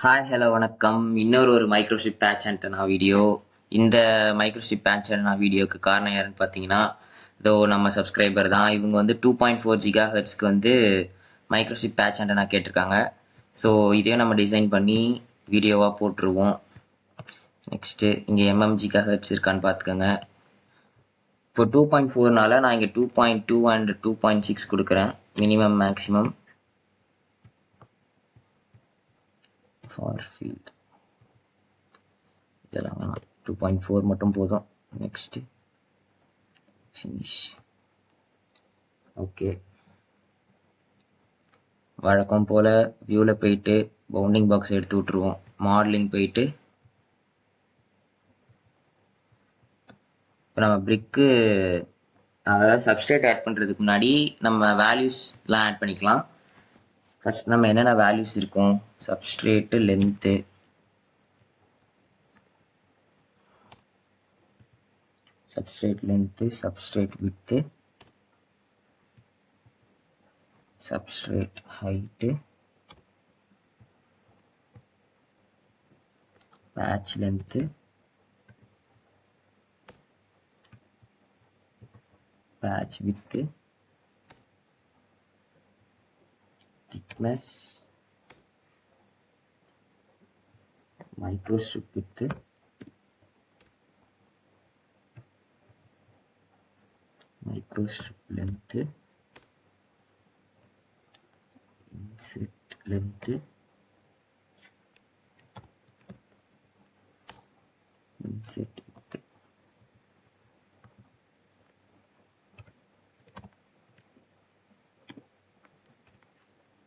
Hi hello வணக்கம். இன்னொரு மைக்ரோஷிப் batch antenna video. இந்த மைக்ரோஷிப் பேட்ச் ஆண்டனா வீடியோக்கு காரணம் யாருன்னு பார்த்தீங்கன்னா, இதோ நம்ம சப்ஸ்கிரைபர் தான். இவங்க 2.4 ஜிகா ஹெர்ட்ஸ்க்கு மைக்ரோஷிப் பேட்ச் ஆண்டனா கேட்டிருக்காங்க. ஸோ இதையும் நம்ம டிசைன் பண்ணி வீடியோவாக போட்டுருவோம். நெக்ஸ்ட்டு இங்கே ஜிகா ஹெர்ட்ஸ் இருக்கான்னு பார்த்துக்கோங்க. இப்போ 2.4னால நான் இங்கே 2.2 அண்ட் 2.6 கொடுக்குறேன். மினிமம் மேக்ஸிமம் ஃபார் ஃபீல்ட் இதெல்லாம் வேணாம், 2.4 மட்டும் போதும். Next finish. ஓகே, வழக்கம் போல் வியூவில் போயிட்டு பவுண்டிங் பாக்ஸ் எடுத்து விட்ருவோம். மாடலிங் போயிட்டு இப்போ நம்ம பிரிக்கு அதாவது சப்ஸ்ட்ரேட் ஆட் பண்ணுறதுக்கு முன்னாடி நம்ம வேல்யூஸ்லாம் ஆட் பண்ணிக்கலாம். ஃபர்ஸ்ட் நம்ம என்னென்ன வேல்யூஸ் இருக்கும், substrate length, substrate width, substrate height, patch length, patch width, thickness, microstrip width, microstrip length, inset length, inset width.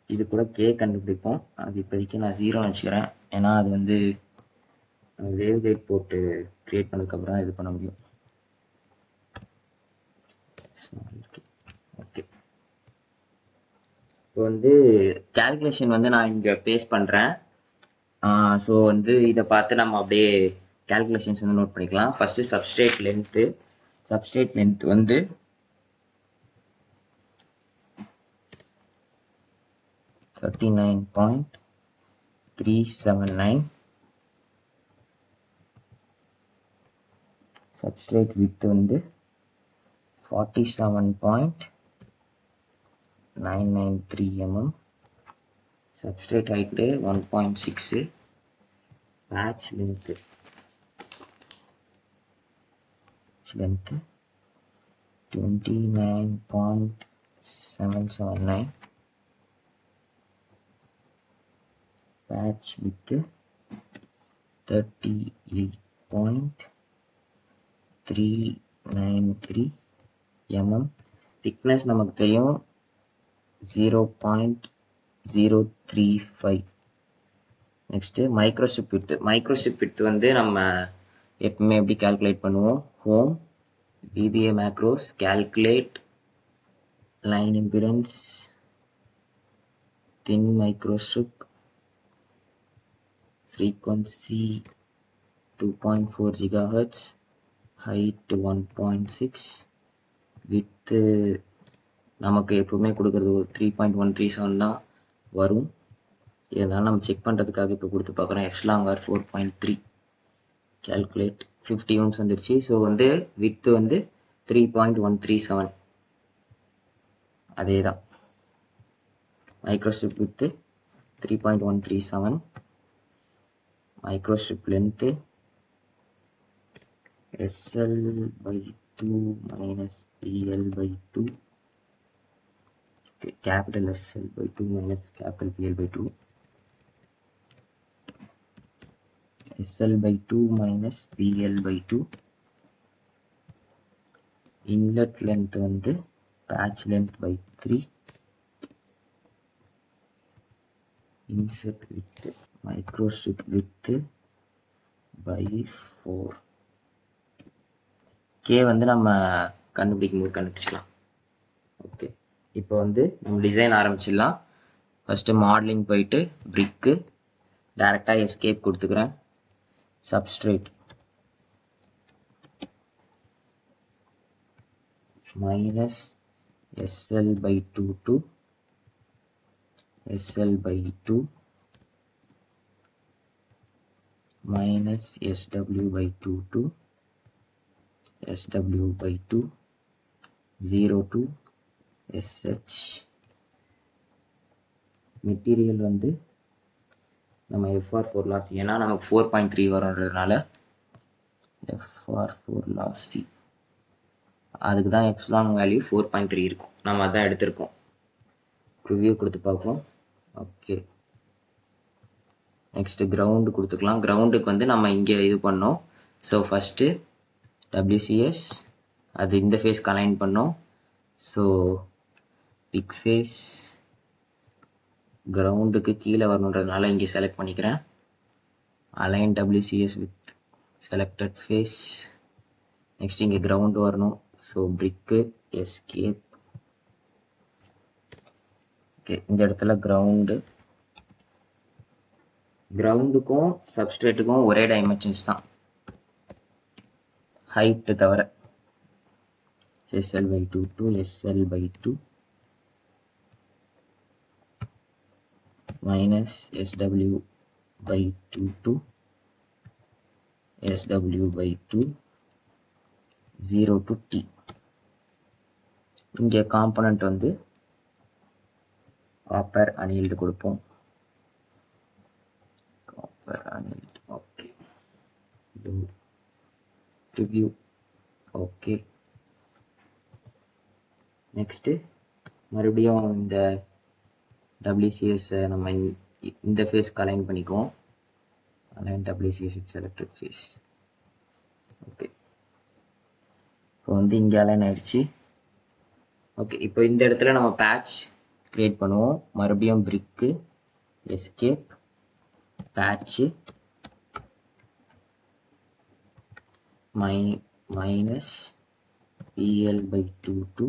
இது கூட கே கண்டுபிடிப்போம். அது இப்போதைக்கு நான் 0 வச்சுக்கிறேன். ஏன்னா அது வேவ் கைட் போட்டு கிரியேட் பண்ணதுக்கப்புறம் தான் இது பண்ண முடியும். ஓகே, இப்போ கால்குலேஷன் நான் இங்கே பேஸ்ட் பண்ணுறேன். ஸோ இதை பார்த்து நம்ம அப்படியே கால்குலேஷன்ஸ் நோட் பண்ணிக்கலாம். First substrate length 39.379. Substrate width 47.993 mm. Substrate height 1.6. Patch length 29.779. Patch width 38.393 mm. Thickness நமக்கு தெரியும் 0.035. நெக்ஸ்ட் மைக்ரோஸ்ட்ரிப் விட்த் நம்ம எப்பவுமே எப்படி கால்குலேட் பண்ணுவோம், home VBA macros, calculate line impedance, thin microstrip, frequency 2.4 gigahertz, height 1.6, width நமக்கு எப்பவுமே கொடுக்கறது 3.137 தான் வரும். இதனால நம்ம செக் பண்ணுறதுக்காக இப்போ கொடுத்து பார்க்குறோம். எஃப்லாங் ஆர் 4.3. calculate 50 ohms வந்துருச்சு. So width 3.137. அதே தான் microstrip width 3.137. Microstrip length SL/2 minus PL/2, capital SL/2 minus capital PL/2, SL/2 minus PL/2. inlet length patch length by 3. insert width microstrip width by 4. K நம்ம கண்டுபிடிச்சிக்கலாம். Okay, இப்போ நம்ம design ஆரம்பிச்சிடலாம். First modelling போயிட்டு பிரிக்கு டைரக்டாக escape கொடுத்துக்கிறேன். Substrate minus SL/2 to SL/2 minus SW by 2 to SW by 2 0 to SH. Material வந்து நம்ம FR4 loss, ஏன்னா நமக்கு 4.3 வரும்ன்றதுனால FR4 லாஸ் C, அதுக்கு தான் எப்சிலான் வேல்யூ 4.3 இருக்கும், நம்ம அதான் எடுத்திருக்கோம். ரிவ்யூ கொடுத்து பார்ப்போம். ஓகே, நெக்ஸ்ட் கிரவுண்டு கொடுத்துக்கலாம். கிரவுண்டுக்கு வந்து நம்ம இங்கே இது பண்ணோம். ஸோ ஃபஸ்ட்டு WCS அது இந்த ஃபேஸ்க்கு அலைன் பண்ணோம். ஸோ பிக் ஃபேஸ் கிரவுண்டுக்கு கீழே வரணுன்றதுனால இங்கே செலக்ட் பண்ணிக்கிறேன். Align WCS with selected face. Next இங்கே கிரவுண்டு வரணும். ஸோ பிரிக்கு எஸ்கேப். ஓகே, இந்த இடத்துல கிரவுண்டுக்கும் சப்ஸ்ட்ரேட்டுக்கும் ஒரே டைமென்ஷன்ஸ் தான், ஹைட்டு தவிர. SL by 2 to SL by 2 minus SW by 2 to SW by 2 0 to T. இங்கே காம்பனண்ட் வந்து காப்பர் அனீல்டு கொடுப்போம். Copper annealed. Okay, review. Okay, next மறுபடியும் இந்த WCS நம்ம இந்த ஃபேஸ்க்கு அலைன் பண்ணிக்குவோம். Align WCS with selected face. Okay, இப்போ வந்து இங்கே அலைன் ஆயிடுச்சு. ஓகே, இப்போ இந்த இடத்துல நம்ம பேட்ச் கிரியேட் பண்ணுவோம். மறுபடியும் பிரிக்கு escape patch minus PL by 2 to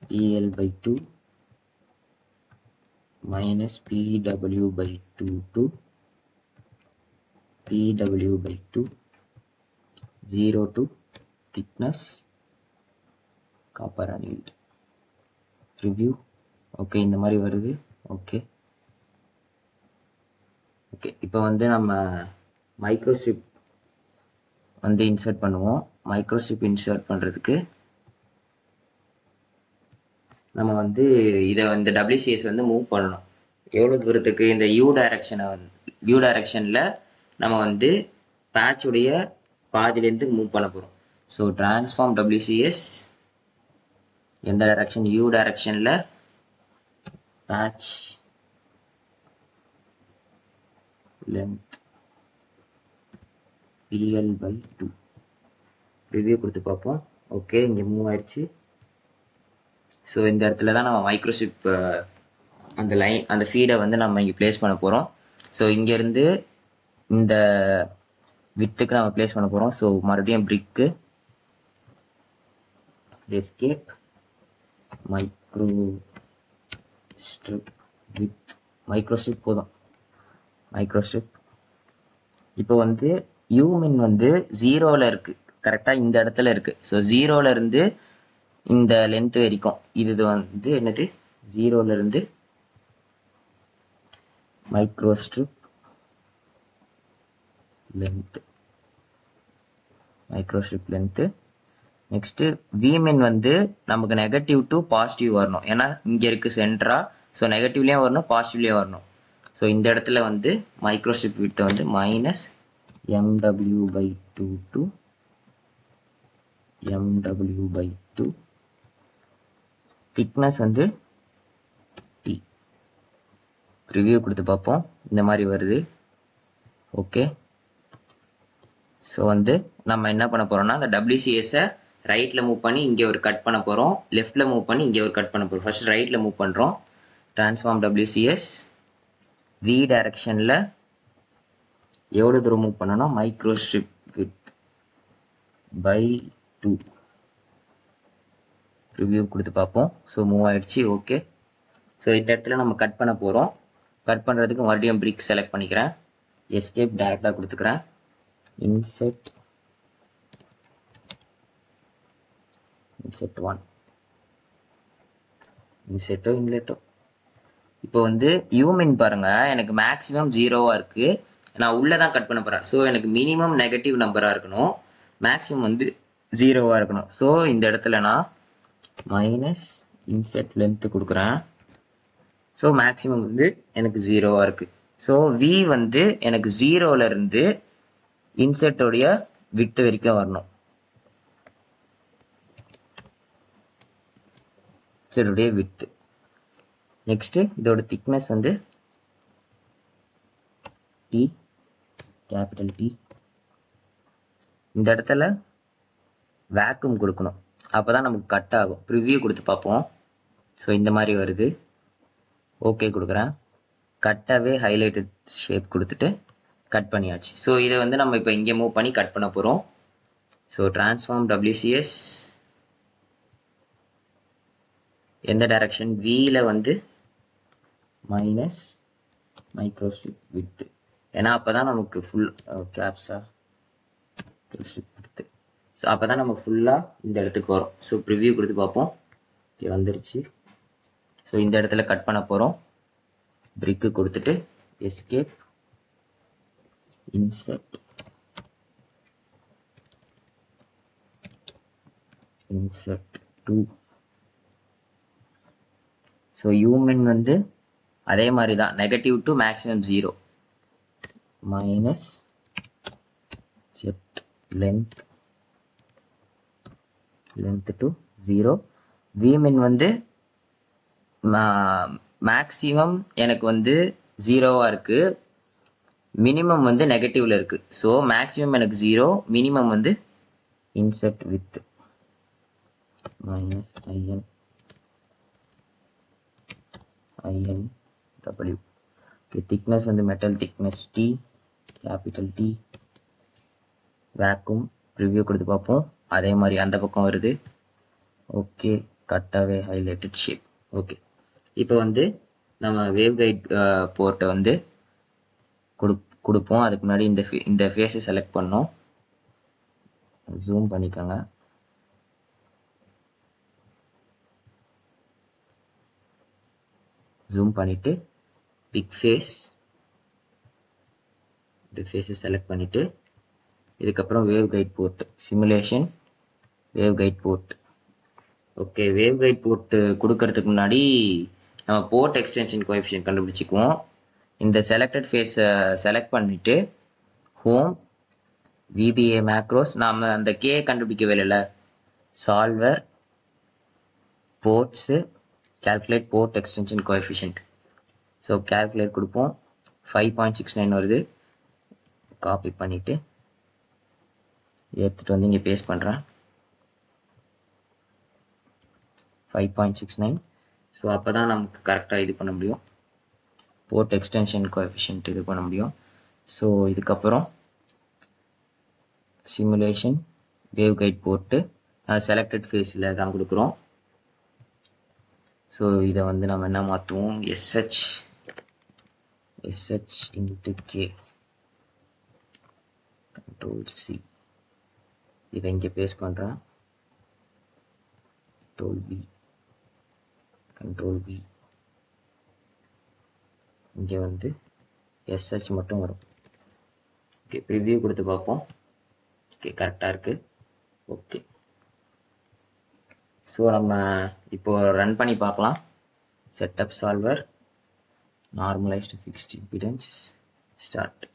PL by 2 minus PW by 2 to PW by 2 0 to thickness copper annealed. Review. Okay, இந்த மாதிரி வருது. ஓகே ஓகே இப்போ வந்து நம்ம மைக்ரோஸ்ட்ரிப் வந்து இன்சர்ட் பண்ணுவோம். மைக்ரோஸ்ட்ரிப் இன்சர்ட் பண்ணுறதுக்கு நம்ம வந்து இதை இந்த WCS வந்து மூவ் பண்ணணும். எவ்வளோ தூரத்துக்கு? இந்த யூ டைரக்ஷனில் நம்ம வந்து பேட்சுடைய பாதிலேருந்து மூவ் பண்ண போகிறோம். ஸோ டிரான்ஸ்ஃபார்ம் WCS எந்த டைரக்ஷன்? யூ டைரக்ஷனில் patch length PL by 2. Review கொடுத்து பார்ப்போம். ஓகே, இங்கே மூவ் ஆயிடுச்சு. ஸோ இந்த இடத்துல தான் நம்ம மைக்ரோஸ்ட்ரிப் அந்த ஃபீடை வந்து நம்ம இங்கே பிளேஸ் பண்ண போகிறோம். ஸோ இங்கேருந்து இந்த வித்துக்கு நம்ம பிளேஸ் பண்ண போகிறோம். ஸோ மறுபடியும் பிரிக்கு எஸ்கேப் மைக்ரோஸ்ட்ரிப் போதும். மைக்ரோஸ்ட்ரிப் இப்போ வந்து யூமின் வந்து 0ல் இருக்குது, கரெக்டாக இந்த இடத்துல இருக்குது. ஸோ 0லேருந்து இந்த லென்த் வரைக்கும் இது வந்து என்னது? 0லேருந்து மைக்ரோஸ்ட்ரிப் லென்த்து. நெக்ஸ்ட்டு விமின் வந்து நமக்கு நெகட்டிவ் டு பாசிட்டிவ் வரணும், ஏன்னா இங்கே இருக்குது சென்டரா. ஸோ நெகட்டிவ்லேயும் வரணும், பாசிட்டிவ்லேயும் வரணும். ஸோ இந்த இடத்துல வந்து மைக்ரோஸ்ட்ரிப் விட்த்தை வந்து minus MW by 2 to MW by 2. Thickness வந்து T. ரிவ்யூ கொடுத்து பார்ப்போம். இந்த மாதிரி வருது. ஓகே, ஸோ வந்து நம்ம என்ன பண்ண போகிறோம்னா அந்த WCS-ஐ ரைட்டில் மூவ் பண்ணி இங்கே ஒரு கட் பண்ண போகிறோம், லெஃப்டில் மூவ் பண்ணி இங்கே ஒரு கட் பண்ண போகிறோம். ஃபர்ஸ்ட் ரைட்டில் மூவ் பண்ணுறோம். ட்ரான்ஸ்ஃபார்ம் WCS V டைரக்ஷனில் எவ்வளோ தூரம் மூவ் பண்ணோன்னா மைக்ரோஸ்ட்ரிப் வித் பை 2. ரிவ்யூ கொடுத்து பார்ப்போம். ஸோ மூவ் ஆயிடுச்சு. ஓகே, ஸோ இந்த இடத்துல நம்ம கட் பண்ண போகிறோம். கட் பண்ணுறதுக்கு மறுபடியும் பிரிக் செலக்ட் பண்ணிக்கிறேன். எஸ்கேப் டேரெக்டாக கொடுத்துக்கிறேன். இன்செட் 1 இன்செட்டோ இன்லெட்டோ. இப்போ வந்து யூமின் பாருங்க, எனக்கு மேக்ஸிமம் 0வா இருக்குது. நான் உள்ளே தான் கட் பண்ண போகிறேன். ஸோ எனக்கு மினிமம் நெகட்டிவ் நம்பராக இருக்கணும், மேக்ஸிமம் வந்து 0வாக இருக்கணும். ஸோ இந்த இடத்துல நான் மைனஸ் இன்செட் லென்த்து கொடுக்குறேன். ஸோ மேக்ஸிமம் வந்து எனக்கு 0வாக இருக்குது. ஸோ வி வந்து எனக்கு 0லேருந்து இன்செட்டோடைய விட்டு வரைக்கும் வரணும். இன்செட்டோடைய விட்டு. நெக்ஸ்ட்டு இதோட திக்னஸ் வந்து டி, கேபிட்டல் டி. இந்த இடத்துல வேக்யூம் கொடுக்கணும், அப்போ தான் நமக்கு கட் ஆகும். ப்ரிவ்யூ கொடுத்து பார்ப்போம். ஸோ இந்த மாதிரி வருது. ஓகே கொடுக்குறேன். கட்டாகவே ஹைலைட்டட் ஷேப் கொடுத்துட்டு கட் பண்ணியாச்சு. ஸோ இதை வந்து நம்ம இப்போ இங்கே மூவ் பண்ணி கட் பண்ண போகிறோம். ஸோ ட்ரான்ஸ்ஃபார்ம் WCS எந்த டைரக்ஷன்? வியில் வந்து மைனஸ் மைக்ரோஸ்ட்ரிப் வித்து, ஏன்னா அப்போ தான் நமக்கு ஃபுல் கேப்ஸா வித்து. ஸோ அப்போ தான் நம்ம ஃபுல்லாக இந்த இடத்துக்கு வரும். ஸோ ப்ரிவ்யூ கொடுத்து பார்ப்போம். ஓகே வந்துருச்சு. ஸோ இந்த இடத்துல கட் பண்ண போகிறோம். பிரிக்கு கொடுத்துட்டு எஸ்கேப், இன்செட், இன்செட் 2. ஸோ யூமின் வந்து அதே மாதிரி தான், negative to maximum 0, minus set length, length to 0. விமின் வந்து மேக்ஸிமம் எனக்கு வந்து 0வாக இருக்குது, மினிமம் வந்து நெகட்டிவில் இருக்குது. ஸோ மேக்ஸிமம் எனக்கு 0, மினிமம் வந்து inset with minus INW. Okay, thickness வந்து metal thickness T, capital T. Vacuum review கொடுத்து பார்ப்போம். அதே மாதிரி அந்த பக்கம் வருது. ஓகே, கட்டாகவே ஹைலைட்டட் ஷேப். ஓகே, இப்போ வந்து நம்ம வேவ் கைட் போர்ட்டை வந்து கொடுப்போம். அதுக்கு முன்னாடி இந்த ஃபேஸை செலக்ட் பண்ணோம். ஜூம் பண்ணிக்கோங்க. ஜூம் பண்ணிவிட்டு பிக் ஃபேஸ், இந்த ஃபேஸை செலக்ட் பண்ணிவிட்டு இதுக்கப்புறம் waveguide port, simulation waveguide port. Okay, waveguide port கொடுக்கறதுக்கு முன்னாடி நம்ம போர்ட் எக்ஸ்டென்ஷன் கோஎஃபிஷியன்ட் கண்டுபிடிச்சிக்குவோம். இந்த செலக்டட் ஃபேஸை செலக்ட் பண்ணிவிட்டு ஹோம், VBA மேக்ரோஸ், நாம் அந்த கே கண்டுபிடிக்கவே இல்லை, solver, boards, calculate port extension coefficient. So calculate கொடுப்போம். 5.69 வருது. காப்பி பண்ணிவிட்டு எடுத்துகிட்டு வந்து இங்கே பேஸ்ட் பண்ணுறேன். 5.69. ஸோ அப்போ தான் நமக்கு கரெக்டாக இது பண்ண முடியும், போர்ட் எக்ஸ்டென்ஷன் கோஎஃபிஷியன்ட் இது பண்ண முடியும். ஸோ இதுக்கப்புறம் simulation waveguide port selected ஃபேஸில் தான் கொடுக்குறோம். ஸோ இதை வந்து நம்ம என்ன மாற்றுவோம், SH into K, control C. இதை இங்கே பேஸ்ட் பண்ணுறேன். Control V. இங்கே வந்து SH மட்டும் வரும். ஓகே, ப்ரிவ்யூ கொடுத்து பார்ப்போம். ஓகே, கரெக்டாக இருக்குது. ஓகே, ஸோ நம்ம இப்போ ரன் பண்ணி பார்க்கலாம். Setup solver, normalised fixed impedance, start.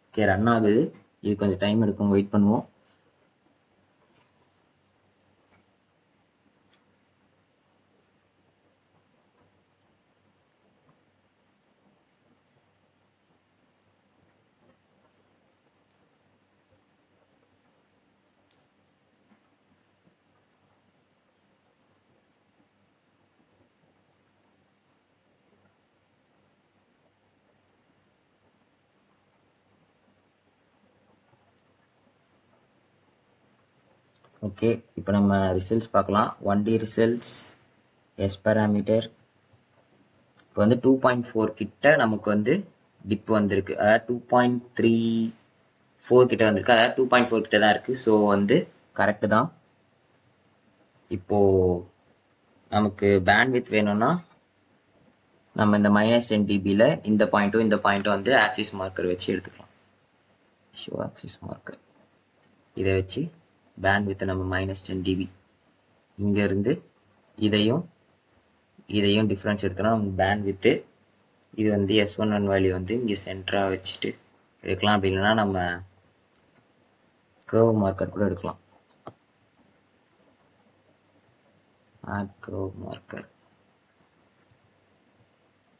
Okay, run ஆகுது. இது கொஞ்சம் டைம் எடுக்கும், வெயிட் பண்ணுவோம். ஓகே, இப்போ நம்ம ரிசல்ட்ஸ் பார்க்கலாம். 1D results, S parameter. இப்போ வந்து 2.4 கிட்ட நமக்கு வந்து டிப் வந்திருக்கு, அதாவது 2.34 கிட்ட வந்திருக்கு, அதாவது 2.4 கிட்ட தான் இருக்குது. ஸோ வந்து கரெக்டு தான். இப்போது நமக்கு பேண்ட்வித் வேணும்னா நம்ம இந்த -10 dBயில் இந்த பாயிண்ட்டும் வந்து ஆக்சிஸ் மார்க்கர் வச்சு எடுத்துக்கலாம். ஷோ ஆக்சிஸ் மார்க்கர் இதை வச்சு பேண்ட்வித்தை நம்ம -10 dB இங்கேருந்து இதையும் டிஃப்ரென்ஸ் எடுத்தோம்னா நம்ம பேண்ட்வித்து இது வந்து S11 வேல்யூ வந்து இங்கே சென்டராக வச்சுட்டு எடுக்கலாம். அப்படி இல்லைன்னா நம்ம கர்வ் மார்க்கர் கூட எடுக்கலாம். ஆட் கர்வ் மார்க்கர்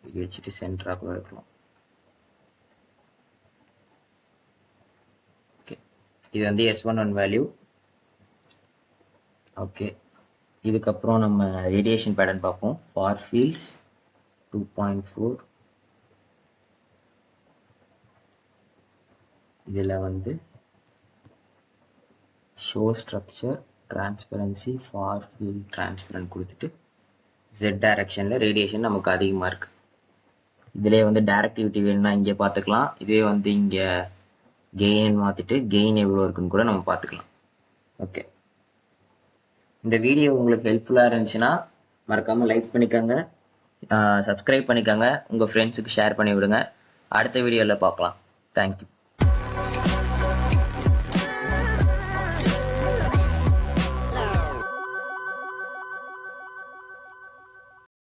இது வச்சுட்டு சென்டராக கூட எடுக்கலாம். ஓகே, இது வந்து S11 வேல்யூ. ஓகே, இதுக்கப்புறம் நம்ம ரேடியேஷன் பேட்டர்ன் பார்ப்போம். ஃபார் ஃபீல்ட்ஸ் 2.4 இதில் வந்து show structure transparency far field transparent கொடுத்துட்டு Z டைரக்ஷனில் ரேடியேஷன் நமக்கு அதிகமாக இருக்குது. இதிலே வந்து டைரக்டிவிட்டி வேணும்னா இங்கே பார்த்துக்கலாம். இதுவே வந்து இங்கே கெயின் மாற்றிட்டு கெயின் எவ்வளோ இருக்குன்னு கூட நம்ம பார்த்துக்கலாம். ஓகே, இந்த வீடியோ உங்களுக்கு ஹெல்ப்ஃபுல்லாக இருந்துச்சுன்னா மறக்காமல் லைக் பண்ணிக்கோங்க, சப்ஸ்கிரைப் பண்ணிக்கோங்க, உங்கள் ஃப்ரெண்ட்ஸுக்கு ஷேர் பண்ணி விடுங்க. அடுத்த வீடியோவில் பார்க்கலாம். தேங்க்யூ.